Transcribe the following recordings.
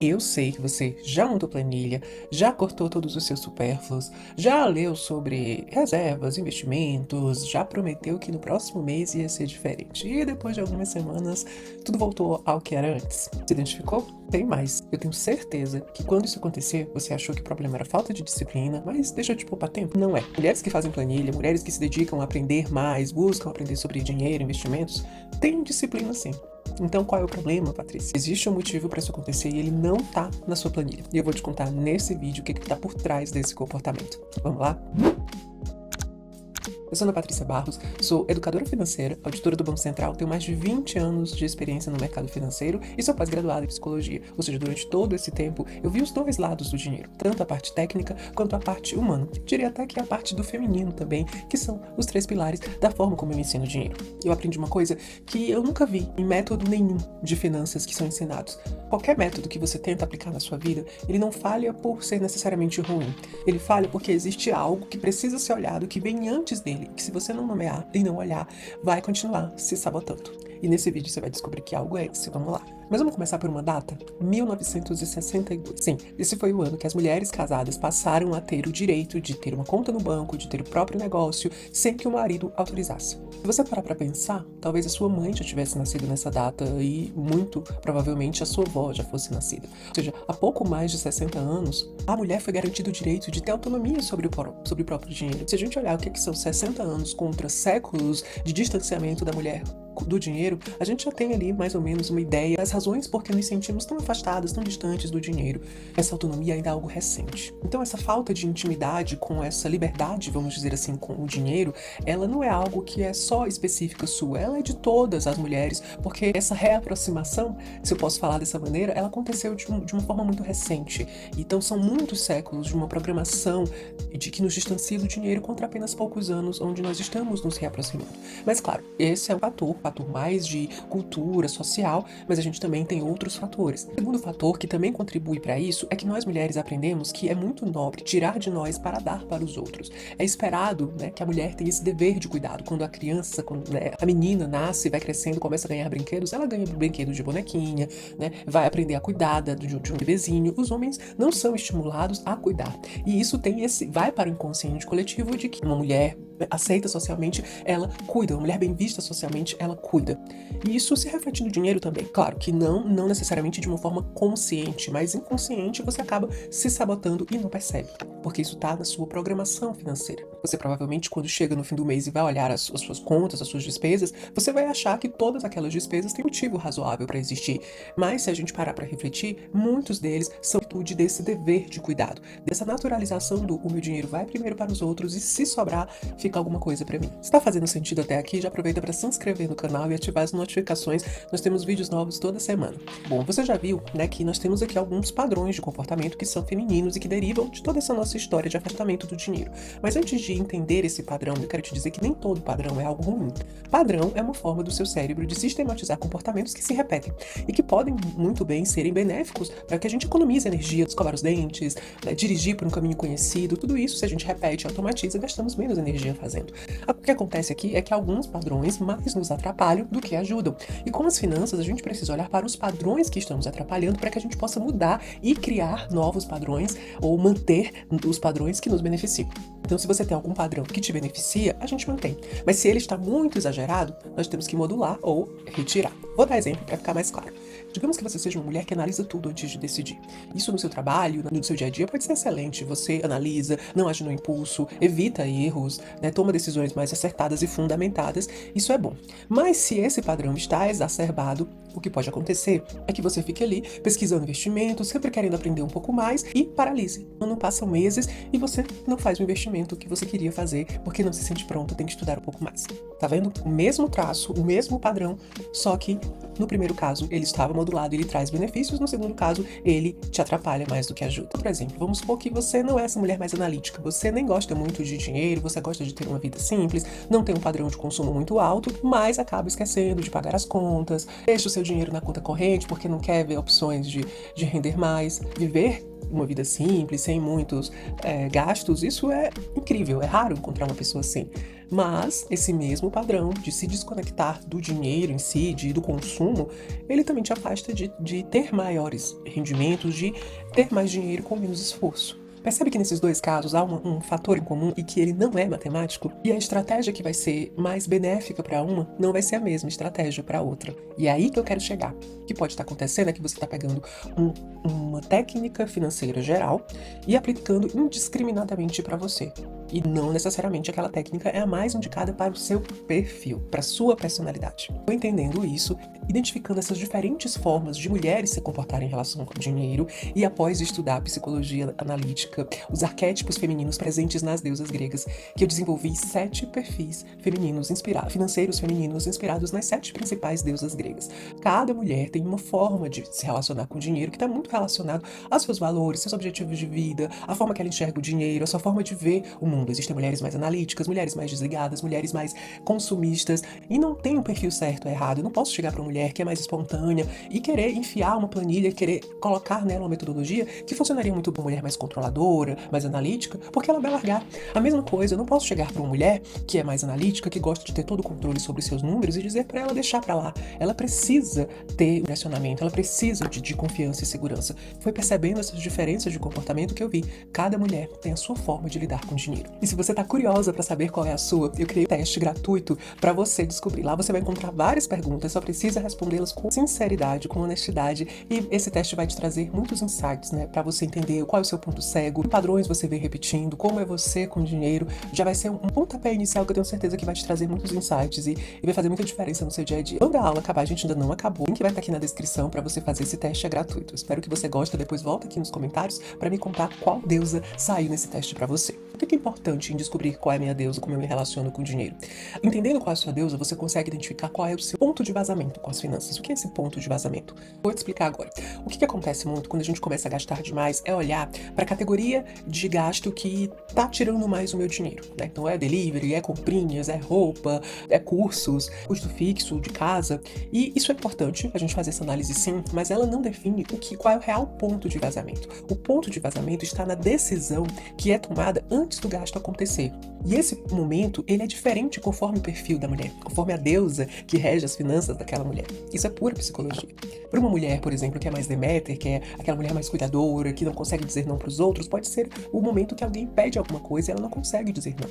Eu sei que você já montou planilha, já cortou todos os seus supérfluos, já leu sobre reservas, investimentos, já prometeu que no próximo mês ia ser diferente. E depois de algumas semanas, tudo voltou ao que era antes. Se identificou? Tem mais. Eu tenho certeza que quando isso acontecer, você achou que o problema era falta de disciplina, mas deixa eu te poupar tempo. Não é. Mulheres que fazem planilha, mulheres que se dedicam a aprender mais, buscam aprender sobre dinheiro, investimentos, têm disciplina sim. Então qual é o problema, Patrícia? Existe um motivo para isso acontecer e ele não tá na sua planilha. E eu vou te contar nesse vídeo o que tá por trás desse comportamento. Vamos lá? Eu sou Ana Patrícia Barros, sou educadora financeira, auditora do Banco Central, tenho mais de 20 anos de experiência no mercado financeiro e sou pós-graduada em psicologia. Ou seja, durante todo esse tempo eu vi os dois lados do dinheiro, tanto a parte técnica quanto a parte humana. Diria até que a parte do feminino também, que são os 3 pilares da forma como eu ensino dinheiro. Eu aprendi uma coisa que eu nunca vi em método nenhum de finanças que são ensinados. Qualquer método que você tenta aplicar na sua vida, ele não falha por ser necessariamente ruim. Ele falha porque existe algo que precisa ser olhado, que vem antes dele, que se você não nomear e não olhar, vai continuar se sabotando. E nesse vídeo você vai descobrir que algo é esse. Vamos lá. Mas vamos começar por uma data? 1962. Sim, esse foi o ano que as mulheres casadas passaram a ter o direito de ter uma conta no banco, de ter o próprio negócio, sem que o marido autorizasse. Se você parar pra pensar, talvez a sua mãe já tivesse nascido nessa data e, muito provavelmente, a sua avó já fosse nascida. Ou seja, há pouco mais de 60 anos, a mulher foi garantida o direito de ter autonomia sobre o próprio dinheiro. Se a gente olhar o que são 60 anos contra séculos de distanciamento da mulher do dinheiro, a gente já tem ali mais ou menos uma ideia das razões por que nos sentimos tão afastadas, tão distantes do dinheiro. Essa autonomia ainda é algo recente. Então essa falta de intimidade com essa liberdade, vamos dizer assim, com o dinheiro, ela não é algo que é só específica sua, ela é de todas as mulheres, porque essa reaproximação, se eu posso falar dessa maneira, ela aconteceu de uma forma muito recente. Então são muitos séculos de uma programação de que nos distancia do dinheiro contra apenas poucos anos onde nós estamos nos reaproximando. Mas claro, esse é um fator mais de cultura social, mas a gente também tem outros fatores. O segundo fator que também contribui para isso é que nós mulheres aprendemos que é muito nobre tirar de nós para dar para os outros. É esperado, né, que a mulher tenha esse dever de cuidado. Quando a criança, a menina nasce, vai crescendo, começa a ganhar brinquedos, ela ganha brinquedos de bonequinha, né, vai aprender a cuidar de um bebezinho. Os homens não são estimulados a cuidar. E isso vai para o inconsciente coletivo de que uma mulher aceita socialmente, ela cuida. Uma mulher bem vista socialmente, ela cuida. E isso se reflete no dinheiro também. Claro que não necessariamente de uma forma consciente, mas inconsciente você acaba se sabotando e não percebe. Porque isso tá na sua programação financeira. Você provavelmente, quando chega no fim do mês e vai olhar as suas contas, as suas despesas, você vai achar que todas aquelas despesas têm motivo razoável para existir. Mas se a gente parar para refletir, muitos deles são virtude desse dever de cuidado, dessa naturalização do o meu dinheiro vai primeiro para os outros e se sobrar, fica alguma coisa para mim. Se tá fazendo sentido até aqui, já aproveita para se inscrever no canal e ativar as notificações. Nós temos vídeos novos toda semana. Bom, você já viu, né, que nós temos aqui alguns padrões de comportamento que são femininos e que derivam de toda essa nossa história de afastamento do dinheiro. Mas antes de entender esse padrão, eu quero te dizer que nem todo padrão é algo ruim. Padrão é uma forma do seu cérebro de sistematizar comportamentos que se repetem e que podem muito bem serem benéficos para que a gente economize energia, escovar os dentes, né, dirigir por um caminho conhecido. Tudo isso, se a gente repete e automatiza, gastamos menos energia fazendo. O que acontece aqui é que alguns padrões mais nos atrapalham do que ajudam. E com as finanças, a gente precisa olhar para os padrões que estão nos atrapalhando para que a gente possa mudar e criar novos padrões ou manter os padrões que nos beneficiam. Então, se você tem algum padrão que te beneficia, a gente mantém. Mas se ele está muito exagerado, nós temos que modular ou retirar. Vou dar exemplo para ficar mais claro. Digamos que você seja uma mulher que analisa tudo antes de decidir. Isso no seu trabalho, no seu dia a dia pode ser excelente. Você analisa, não age no impulso, evita erros, né, toma decisões mais acertadas e fundamentadas. Isso é bom. Mas se esse padrão está exacerbado, o que pode acontecer é que você fique ali pesquisando investimentos, sempre querendo aprender um pouco mais e paralise. Não passam meses e você não faz o investimento que você queria fazer porque não se sente pronto, tem que estudar um pouco mais. Tá vendo? O mesmo traço, o mesmo padrão, só que no primeiro caso ele estava modulado e ele traz benefícios, no segundo caso ele te atrapalha mais do que ajuda. Por exemplo, vamos supor que você não é essa mulher mais analítica, você nem gosta muito de dinheiro, você gosta de ter uma vida simples, não tem um padrão de consumo muito alto, mas acaba esquecendo de pagar as contas, deixa o seu seu dinheiro na conta corrente porque não quer ver opções de render mais, viver uma vida simples, sem muitos gastos, isso é incrível, é raro encontrar uma pessoa assim. Mas esse mesmo padrão de se desconectar do dinheiro em si, do consumo, ele também te afasta de ter maiores rendimentos, de ter mais dinheiro com menos esforço. Percebe que nesses dois casos há um fator em comum e que ele não é matemático? E a estratégia que vai ser mais benéfica para uma não vai ser a mesma estratégia para outra. E é aí que eu quero chegar. O que pode estar acontecendo é que você está pegando uma técnica financeira geral e aplicando indiscriminadamente para você. E não necessariamente aquela técnica é a mais indicada para o seu perfil, para a sua personalidade. Entendendo isso, identificando essas diferentes formas de mulheres se comportarem em relação com o dinheiro e após estudar a psicologia analítica, os arquétipos femininos presentes nas deusas gregas, que eu desenvolvi 7 perfis femininos financeiros femininos inspirados nas 7 principais deusas gregas. Cada mulher tem uma forma de se relacionar com o dinheiro que está muito relacionado aos seus valores, seus objetivos de vida, a forma que ela enxerga o dinheiro, a sua forma de ver o mundo. Existem mulheres mais analíticas, mulheres mais desligadas, mulheres mais consumistas, e não tem um perfil certo ou errado. Eu não posso chegar para uma mulher que é mais espontânea e querer enfiar uma planilha, querer colocar nela uma metodologia que funcionaria muito para uma mulher mais controladora, mais analítica, porque ela vai largar. A mesma coisa, eu não posso chegar para uma mulher que é mais analítica, que gosta de ter todo o controle sobre seus números e dizer para ela deixar para lá. Ela precisa ter um direcionamento, ela precisa de confiança e segurança. Foi percebendo essas diferenças de comportamento que eu vi. Cada mulher tem a sua forma de lidar com o dinheiro. E se você está curiosa para saber qual é a sua, eu criei um teste gratuito para você descobrir. Lá você vai encontrar várias perguntas, só precisa respondê-las com sinceridade, com honestidade, e esse teste vai te trazer muitos insights, né, para você entender qual é o seu ponto cego, que padrões você vem repetindo, como é você com o dinheiro. Já vai ser um pontapé inicial que eu tenho certeza que vai te trazer muitos insights e vai fazer muita diferença no seu dia a dia. Quando a aula acabar, a gente ainda não acabou, o link vai estar aqui na descrição para você fazer esse teste, é gratuito. Espero que você goste, depois volta aqui nos comentários para me contar qual deusa saiu nesse teste para você. O que é importante em descobrir qual é a minha deusa, como eu me relaciono com o dinheiro? Entendendo qual é a sua deusa, você consegue identificar qual é o seu ponto de vazamento com as finanças. O que é esse ponto de vazamento? Vou te explicar agora. O que acontece muito quando a gente começa a gastar demais é olhar para a categoria de gasto que tá tirando mais o meu dinheiro, né? Então é delivery, é comprinhas, é roupa, é cursos, custo fixo de casa. E isso é importante, a gente fazer essa análise sim, mas ela não define qual é o real ponto de vazamento. O ponto de vazamento está na decisão que é tomada antes do gasto acontecer. E esse momento, ele é diferente conforme o perfil da mulher, conforme a deusa que rege as finanças daquela mulher. Isso é pura psicologia. Para uma mulher, por exemplo, que é mais Deméter, que é aquela mulher mais cuidadora, que não consegue dizer não para os outros, pode ser o momento que alguém pede alguma coisa e ela não consegue dizer não.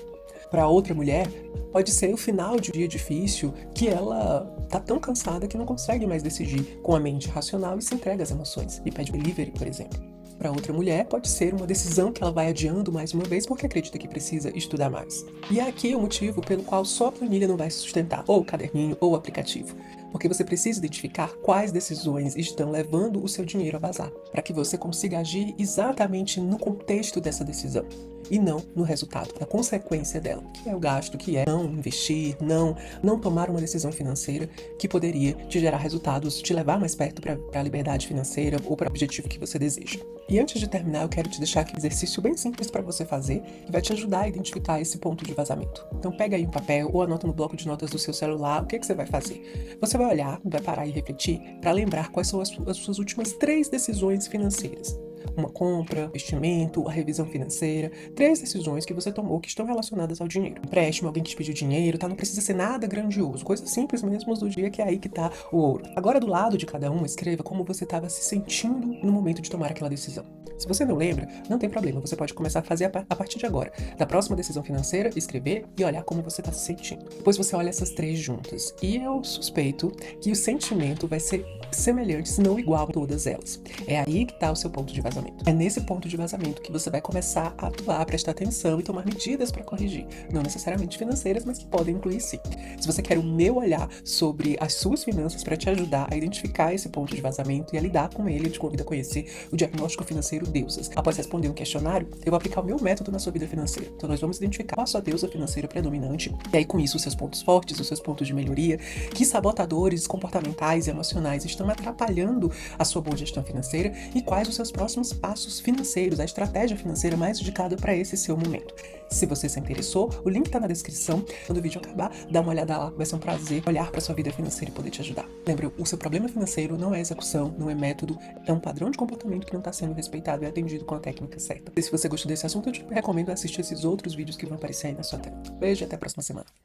Para outra mulher, pode ser o final de um dia difícil, que ela tá tão cansada que não consegue mais decidir com a mente racional e se entrega às emoções, e pede delivery, por exemplo. Para outra mulher, pode ser uma decisão que ela vai adiando mais uma vez porque acredita que precisa estudar mais. E é aqui o motivo pelo qual só a planilha não vai se sustentar, ou o caderninho, ou o aplicativo. Porque você precisa identificar quais decisões estão levando o seu dinheiro a vazar, para que você consiga agir exatamente no contexto dessa decisão, e não no resultado, na consequência dela, que é o gasto, que é não investir, não tomar uma decisão financeira que poderia te gerar resultados, te levar mais perto para a liberdade financeira ou para o objetivo que você deseja. E antes de terminar, eu quero te deixar aqui um exercício bem simples para você fazer, que vai te ajudar a identificar esse ponto de vazamento. Então pega aí um papel ou anota no bloco de notas do seu celular o que você vai fazer. Você vai olhar, vai parar e refletir para lembrar quais são as suas últimas 3 decisões financeiras. Uma compra, investimento, a revisão financeira, 3 decisões que você tomou que estão relacionadas ao dinheiro. Empréstimo, alguém que te pediu dinheiro, tá? Não precisa ser nada grandioso, coisas simples mesmo do dia, que é aí que tá o ouro. Agora, do lado de cada um, escreva como você estava se sentindo no momento de tomar aquela decisão. Se você não lembra, não tem problema, você pode começar a fazer a partir de agora. Da próxima decisão financeira, escrever e olhar como você está se sentindo. Depois você olha essas 3 juntas. E eu suspeito que o sentimento vai ser semelhante, se não igual a todas elas. É aí que está o seu ponto de vazamento. É nesse ponto de vazamento que você vai começar a atuar, prestar atenção e tomar medidas para corrigir. Não necessariamente financeiras, mas que podem incluir sim. Se você quer o meu olhar sobre as suas finanças para te ajudar a identificar esse ponto de vazamento e a lidar com ele, eu te convido a conhecer o Diagnóstico Financeiro financeiro deusas. Após responder um questionário, eu vou aplicar o meu método na sua vida financeira. Então nós vamos identificar qual a sua deusa financeira predominante, e aí com isso os seus pontos fortes, os seus pontos de melhoria, que sabotadores comportamentais e emocionais estão atrapalhando a sua boa gestão financeira e quais os seus próximos passos financeiros, a estratégia financeira mais indicada para esse seu momento. Se você se interessou, o link está na descrição. Quando o vídeo acabar, dá uma olhada lá, vai ser um prazer olhar para sua vida financeira e poder te ajudar. Lembra, o seu problema financeiro não é execução, não é método, é um padrão de comportamento que não está sendo respeitado e atendido com a técnica certa. E se você gostou desse assunto, eu te recomendo assistir esses outros vídeos que vão aparecer aí na sua tela. Beijo e até a próxima semana.